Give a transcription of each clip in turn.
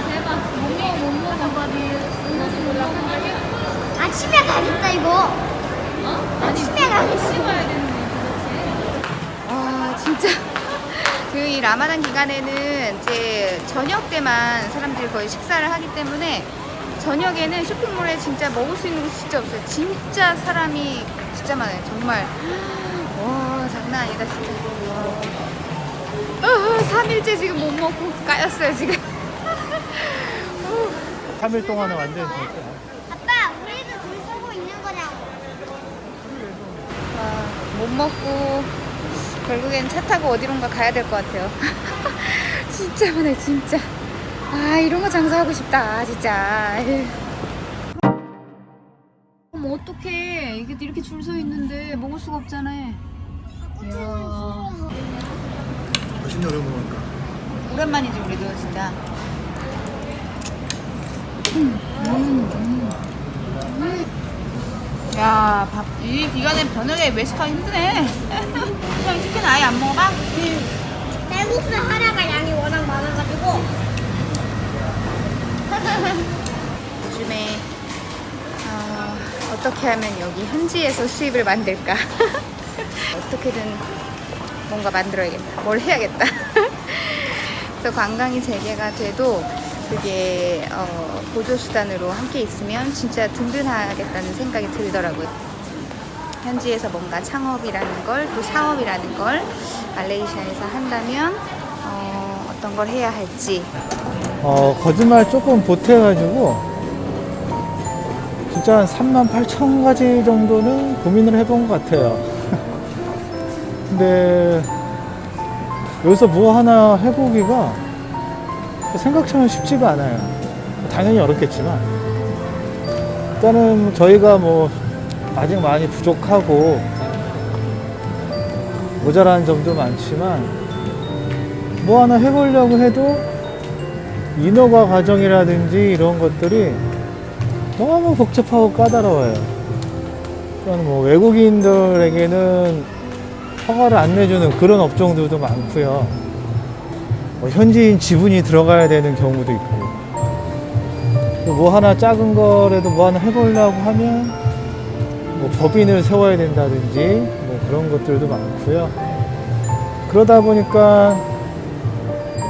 대박. 못 먹어버리. 아침에 가겠다 이거. 아침에 가겠어. 씹어야 되는데 그렇지. 와 진짜 그 이 라마단 기간에는 이제 저녁 때만 사람들이 거의 식사를 하기 때문에 저녁에는 쇼핑몰에 진짜 먹을 수 있는 곳이 진짜 없어요. 진짜 사람이 진짜 많아요. 정말 와 장난 아니다 진짜. 3일째 지금 못 먹고 까였어요 지금. 3일 동안은 완전히 됐어요. 아빠, 우리도 줄 서고 있는 거냐고. 못 먹고 결국엔 차 타고 어디론가 가야 될 것 같아요. 진짜 많아요 진짜. 아 이런 거 장사하고 싶다 진짜. 어머 어떡해 이게 이렇게 줄 서 있는데 먹을 수가 없잖아. 이야. 맛있네, 오랜만이니까. 오랜만이지 우리도 진짜. 야, 이 기간에 저녁에 외식하기 힘드네. 그냥 치킨 아예 안 먹어봐? 쌀국수 하나가 양이 워낙 많아가지고. 요즘에 어떻게 하면 여기 현지에서 수입을 만들까? 어떻게든 뭔가 만들어야겠다. 뭘 해야겠다. 그래서 관광이 재개가 돼도 그게 보조수단으로 함께 있으면 진짜 든든하겠다는 생각이 들더라고요. 현지에서 뭔가 창업이라는 걸, 또 사업이라는 걸 말레이시아에서 한다면 어떤 걸 해야 할지. 거짓말 조금 보태가지고 진짜 한 38,000가지 정도는 고민을 해본 것 같아요. 근데 여기서 뭐 하나 해보기가 생각처럼 쉽지가 않아요. 당연히 어렵겠지만 일단은 저희가 뭐 아직 많이 부족하고 모자란 점도 많지만 뭐 하나 해보려고 해도 인허가 과정이라든지 이런 것들이 너무 복잡하고 까다로워요. 그러니까 뭐 외국인들에게는 허가를 안 내주는 그런 업종들도 많고요. 뭐 현지인 지분이 들어가야 되는 경우도 있고, 또 뭐 하나 작은 거라도 뭐 하나 해보려고 하면 뭐 법인을 세워야 된다든지 뭐 그런 것들도 많고요. 그러다 보니까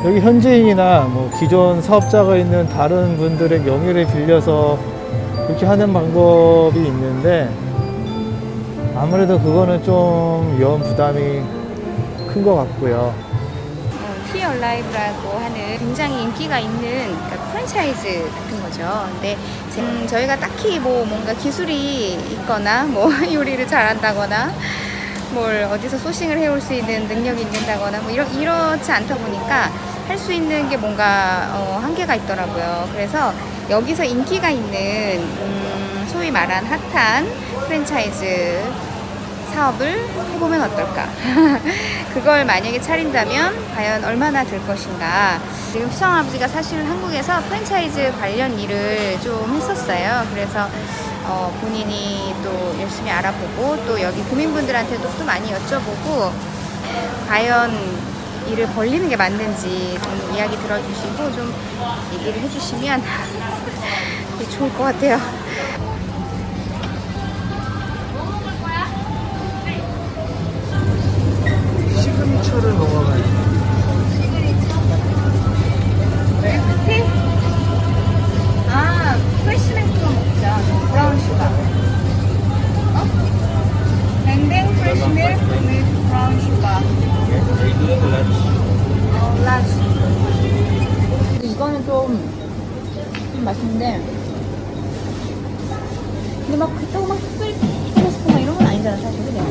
여기 현지인이나 뭐 기존 사업자가 있는 다른 분들의 명의를 빌려서 그렇게 하는 방법이 있는데 아무래도 그거는 좀 위험 부담이 큰 것 같고요. 티 얼라이브라고 하는 굉장히 인기가 있는 그러니까 프랜차이즈 같은 거죠. 근데 지금 저희가 딱히 뭐 뭔가 기술이 있거나 뭐 요리를 잘한다거나 뭘 어디서 소싱을 해올 수 있는 능력이 있는다거나 뭐 이렇지 않다 보니까 할 수 있는 게 뭔가 한계가 있더라고요. 그래서 여기서 인기가 있는 소위 말한 핫한 프랜차이즈 사업을 해보면 어떨까? 그걸 만약에 차린다면 과연 얼마나 될 것인가? 지금 시청아버지가 사실 한국에서 프랜차이즈 관련 일을 좀 했었어요. 그래서 본인이 또 열심히 알아보고 또 여기 구민분들한테도 또 많이 여쭤보고 과연 일을 벌리는 게 맞는지 좀 이야기 들어주시고 좀 얘기를 해주시면 좋을 것 같아요. 시그니처를 먹어봐요. 티? 아, 프레시맨 그거 먹자. 브라운 슈가. 뱅뱅 프레시 밀크 with 브라운 슈가. 라지. 이거는 좀 맛있는데 근데 막 그렇다고 막 특별히 먹고 싶고 막 이런 건 아니잖아 사실. 그냥.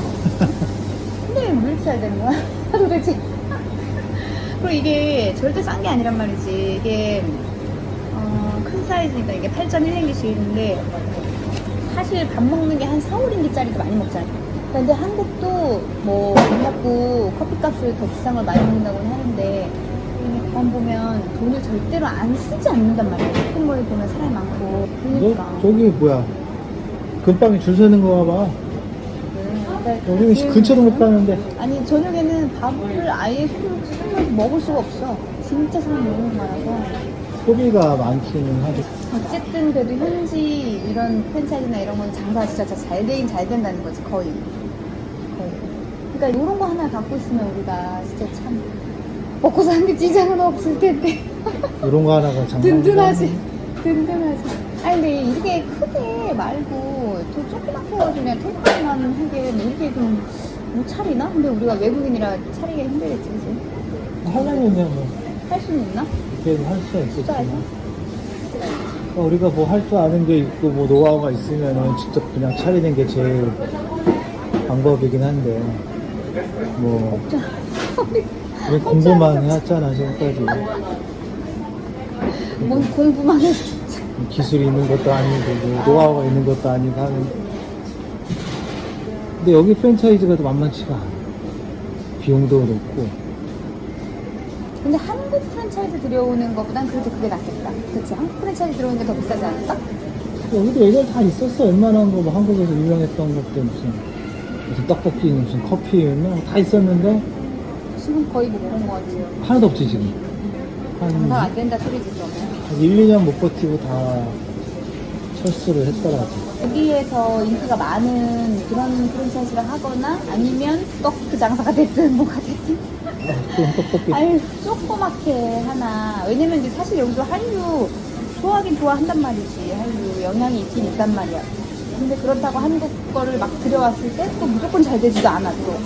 근데 왜 이렇게 잘 되는 거야? 도대체. 그리고 이게 절대 싼 게 아니란 말이지. 이게 큰 사이즈니까 이게 8.1링기씩인데 사실 밥 먹는 게 한 4, 5링기짜리도 많이 먹잖아요. 근데 한국도 뭐 밥 먹고 커피값을 더 비싼 걸 많이 먹는다고는 하는데 밥 보면 돈을 절대로 안 쓰지 않는단 말이야. 쇼핑몰에 보면 사람이 많고. 그러니까. 저기 뭐야? 금방에 줄 서는 거 봐봐. 여기는 근처도 못 가는데. 아니 저녁에는 밥을 아예 손으로 먹을 수가 없어. 진짜 사람이 너무 많아서. 소비가 많기는 하죠. 어쨌든 그래도 현지 이런 프랜차이즈나 이런 건 장사가 진짜 잘 되긴 잘 된다는 거지 거의. 그러니까 이런 거 하나 갖고 있으면 우리가 진짜 참 먹고 사는데 지장은 없을 텐데. 이런 거 하나가 장난. 든든하지. 아니 근데 이렇게 크게 말고 더 조그맣게 해가지고 그냥 테이블만 하게 뭐 이렇게 좀 못 차리나? 근데 우리가 외국인이라 차리기 힘들겠지, 그치? 하려면 뭐 할 수는 있나? 이렇게 할 수가 투자해서? 있겠지만 우리가 뭐 할 줄 아는 게 있고 뭐 노하우가 있으면은 직접 그냥 차리는 게 제일 방법이긴 한데 뭐 우리 공부만 해왔잖아 지금까지. 뭔 공부만 해. 기술이 있는 것도 아니고 뭐 노하우가 있는 것도 아니고 하는. 근데 여기 프랜차이즈가 또 만만치가 않아. 비용도 높고. 근데 한국 프랜차이즈 들여오는 것보단 그래도 그게 낫겠다. 그치? 한국 프랜차이즈 들어오는 게 더 비싸지 않을까? 여기도 예전에 다 있었어. 웬만한 거 뭐 한국에서 유명했던 것들 무슨 떡볶이 무슨 커피 뭐 다 있었는데 지금 거의 못 본 것 같아요. 하나도 없지 지금. 장사가 한 안 된다 소리지, 그러면. 1, 2년 못 버티고 다 철수를 했더라고. 여기에서 인기가 많은 그런 프랜차이즈를 하거나 아니면 떡그 장사가 됐든 뭐가 됐든 그럼 떡볶이 아유 조그맣게 하나. 왜냐면 이제 사실 여기도 한류 좋아하긴 좋아한단 말이지. 한류 영향이 있긴 있단 말이야. 근데 그렇다고 한국 거를 막 들여왔을 때 또 무조건 잘 되지도 않아 또.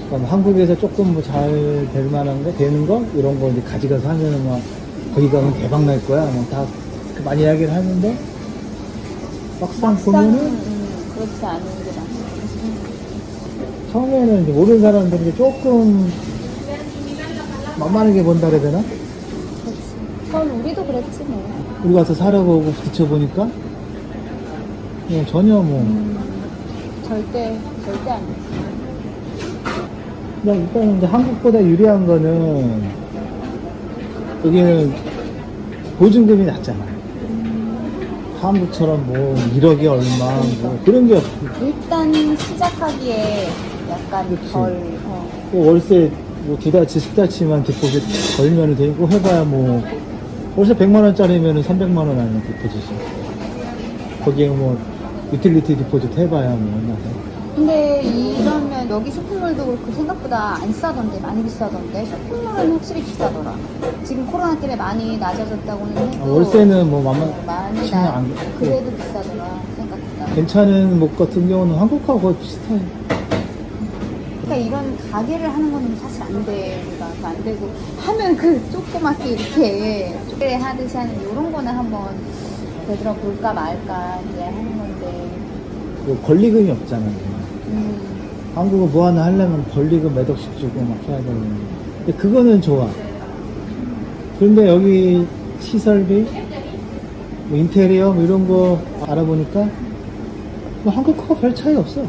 그럼 한국에서 조금 뭐 잘 될 만한 거 되는 거 이런 거 이제 가져가서 하면은 막 거기 가면 대박 날 거야. 뭐 다 많이 이야기를 하는데 막상 보면은 그렇지 않은 게 많아. 처음에는 이제 모르는 사람들은 이제 조금 만만하게 본다 그래야 되나? 그렇지. 그건 우리도 그랬지 뭐. 우리 가서 살아보고 부딪혀보니까 그냥 전혀 뭐 절대 아니지. 그냥 일단 이제 한국보다 유리한 거는 여기는 보증금이 낮잖아. 한국처럼 뭐 1억이 얼마 뭐 그런 게 없고 일단 시작하기에 약간 그치. 덜. 뭐 월세 뭐 2달치 10달치만 디포짓 걸면 되고 해봐야 뭐 월세 100만 원짜리면은 300만 원 아니면 디포짓이. 거기에 뭐 유틸리티 디포짓 해봐야 뭐 얼마 돼. 근데 이러면 여기 쇼핑몰도 그렇고 생각보다 안 싸던데, 많이 비싸던데. 쇼핑몰은 확실히 비싸더라. 지금 코로나 때문에 많이 낮아졌다고는 해도 월세는 뭐 만만 많이 신경 안 그래도 비싸더라 생각보다. 괜찮은 목 같은 경우는 한국하고 거의 비슷해. 그러니까 이런 가게를 하는 건 사실 안 돼. 우리가 안 되고 하면 그 조그맣게 이렇게 쪼개 하듯이 하는 이런 거는 한번 되돌아 볼까 말까 이제 하는 건데. 뭐 권리금이 없잖아. 한국은 뭐 하나 하려면 권리금 몇 억씩 주고 막 해야 되는데. 근데 그거는 좋아. 그런데 여기 시설비, 뭐 인테리어 뭐 이런 거 알아보니까 뭐 한국하고 별 차이 없어.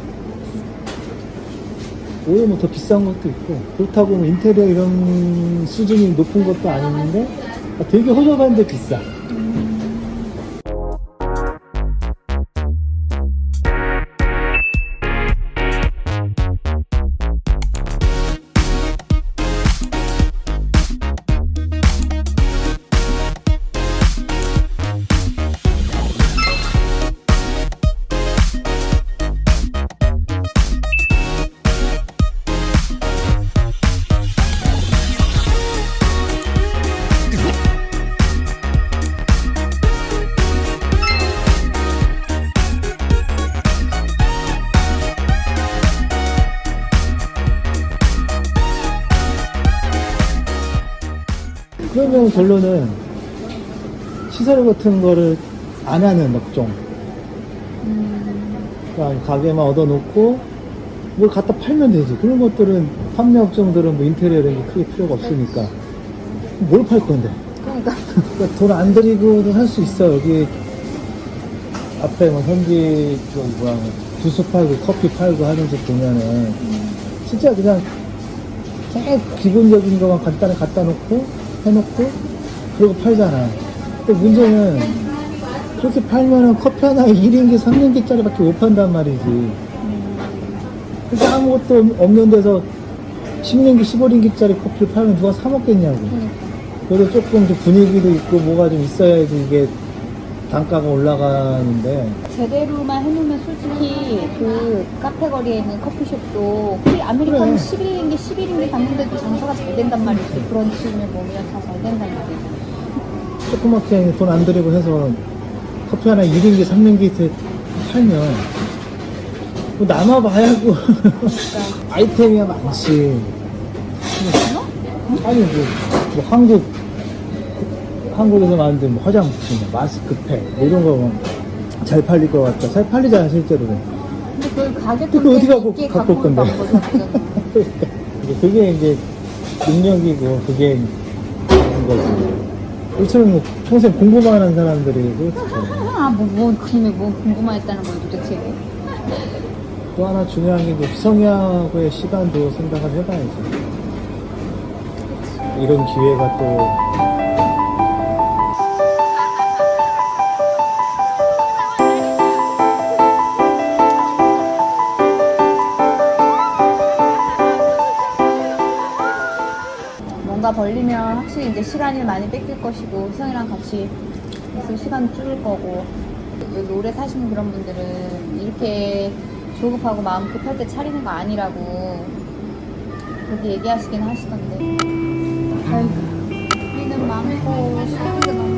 오히려 뭐 더 비싼 것도 있고 그렇다고 뭐 인테리어 이런 수준이 높은 것도 아닌데 되게 허접한데 비싸. 그러면 결론은 시설 같은 거를 안 하는 업종. 그러니까 가게만 얻어놓고 뭘 갖다 팔면 되지. 그런 것들은 판매 업종들은 뭐 인테리어 이런 게 크게 필요가 없으니까 뭘 팔 건데. 그러니까 돈 안 들이고도 할 수 있어. 여기 앞에 뭐 현지 주스 팔고 커피 팔고 하는 집 보면은 진짜 그냥 제일 기본적인 것만 간단히 갖다 놓고 해놓고 그러고 팔잖아. 근데 문제는 그렇게 팔면은 커피 하나에 1인기 3인기짜리 밖에 못 판단 말이지. 그러니까 아무것도 없는 데서 10인기 15인기짜리 커피를 팔면 누가 사 먹겠냐고. 그래도 조금 좀 분위기도 있고 뭐가 좀 있어야지 이게 단가가 올라가는데. 제대로만 해놓으면 솔직히 그 카페 거리에 있는 커피숍도 아메리카노 그래. 11일인 게 11인 게 갔는데도 장사가 잘 된단 말이지. 그런 식으로 보면 다 잘 된단 말이지. 조그맣게 돈 안 들이고 해서 커피 하나 1인기 3인기 팔면 뭐 남아봐야 고 아이템이야 많지. 아니 뭐 한국에서 만든 뭐 화장품, 마스크팩 뭐 이런 거 잘 팔릴 것 같다. 잘 팔리잖아 실제로. 근데 그 가격 그 어디 가고 있게 갖고 올 건데. 그러니까 그게 이제 능력이고 그게 있는 거지. 우리처럼 뭐 평생 공부만 하는 사람들이 그렇죠. 그림에 뭐 궁금했다는 거예요 도대체. 또 하나 중요한 게 이제 희성이하고의 시간도 생각을 해봐야지. 이런 기회가 또 뭔가 벌리면 확실히 이제 시간이 많이 뺏길 것이고 희성이랑 같이 있을 시간 줄일 거고 여기 오래 사시는 그런 분들은 이렇게 조급하고 마음 급할 때 차리는 거 아니라고 그렇게 얘기하시긴 하시던데. 아이고 우리는 많고 수고가